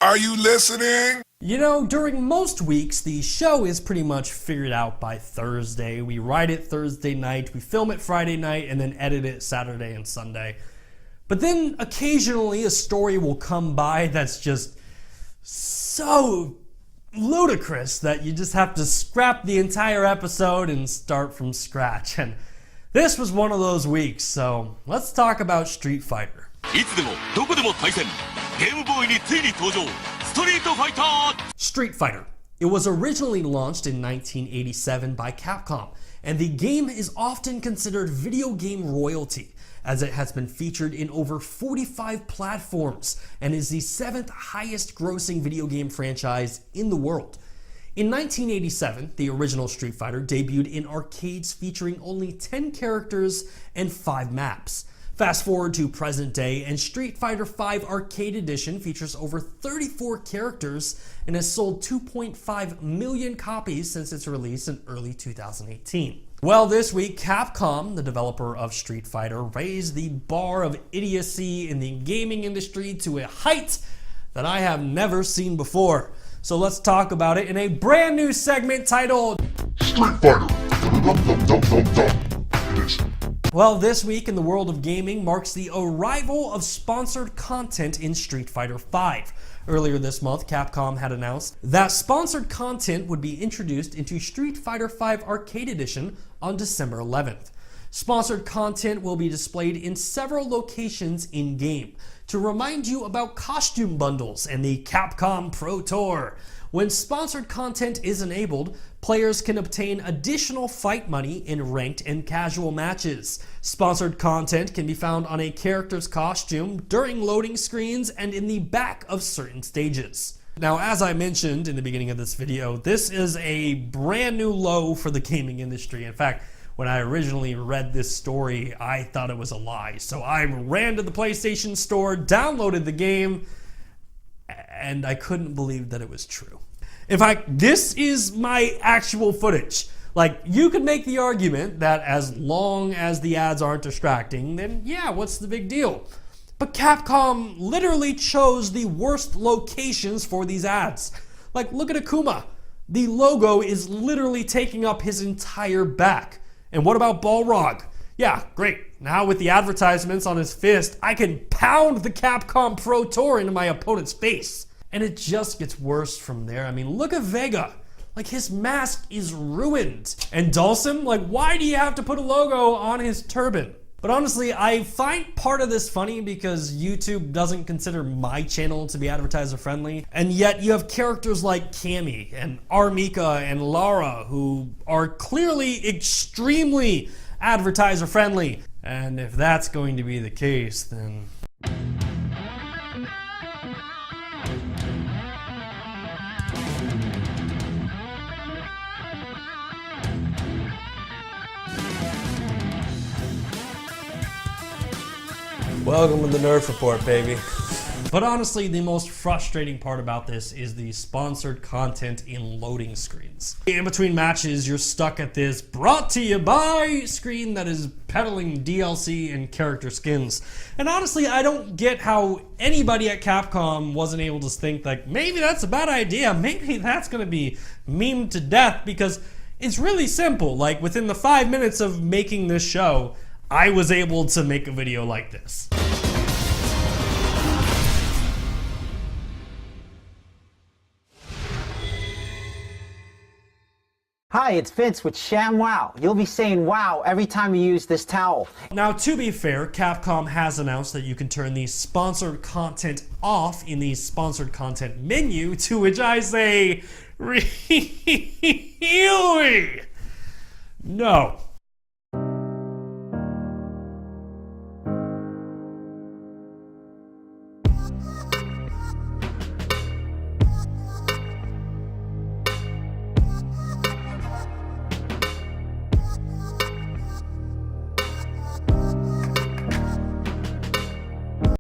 Are you listening? You know, during most weeks, the show is pretty much figured out by Thursday. We write it Thursday night, we film it Friday night, and then edit it Saturday and Sunday. But then occasionally a story will come by that's just so ludicrous that you just have to scrap the entire episode and start from scratch. And this was one of those weeks, so let's talk about Street Fighter. Street Fighter. It was originally launched in 1987 by Capcom, and the game is often considered video game royalty, as it has been featured in over 45 platforms and is the 7th highest grossing video game franchise in the world. In 1987, the original Street Fighter debuted in arcades featuring only 10 characters and 5 maps. Fast forward to present day, and Street Fighter V Arcade Edition features over 34 characters and has sold 2.5 million copies since its release in early 2018. Well, this week, Capcom, the developer of Street Fighter, raised the bar of idiocy in the gaming industry to a height that I have never seen before. So let's talk about it in a brand new segment titled Street Fighter. Well, this week in the world of gaming marks the arrival of sponsored content in Street Fighter V. Earlier this month, Capcom had announced that sponsored content would be introduced into Street Fighter V Arcade Edition on December 11th. Sponsored content will be displayed in several locations in-game to remind you about costume bundles and the Capcom Pro Tour. When sponsored content is enabled, players can obtain additional fight money in ranked and casual matches. Sponsored content can be found on a character's costume, during loading screens, and in the back of certain stages. Now, as I mentioned in the beginning of this video, this is a brand new low for the gaming industry. In fact, when I originally read this story, I thought it was a lie. So I ran to the PlayStation Store, downloaded the game, and I couldn't believe that it was true. In fact, this is my actual footage. Like, you could make the argument that as long as the ads aren't distracting, then yeah, what's the big deal? But Capcom literally chose the worst locations for these ads. Like, look at Akuma. The logo is literally taking up his entire back. And what about Balrog? Yeah, great. Now with the advertisements on his fist, I can pound the Capcom Pro Tour into my opponent's face. And it just gets worse from there. I mean, look at Vega. Like, his mask is ruined. And Dhalsim, like, why do you have to put a logo on his turban? But honestly, I find part of this funny because YouTube doesn't consider my channel to be advertiser friendly. And yet you have characters like Cammy and Armika and Lara who are clearly extremely advertiser friendly. And if that's going to be the case, then welcome to the Nerf report, baby. But honestly, the most frustrating part about this is the sponsored content in loading screens. In between matches, you're stuck at this brought to you by screen that is peddling DLC and character skins. And honestly, I don't get how anybody at Capcom wasn't able to think like, maybe that's a bad idea, maybe that's gonna be memed to death, because it's really simple. Like, within the 5 minutes of making this show, I was able to make a video like this. Hi, it's Vince with ShamWow. You'll be saying wow every time you use this towel. Now, to be fair, Capcom has announced that you can turn the sponsored content off in the sponsored content menu, to which I say, really? No.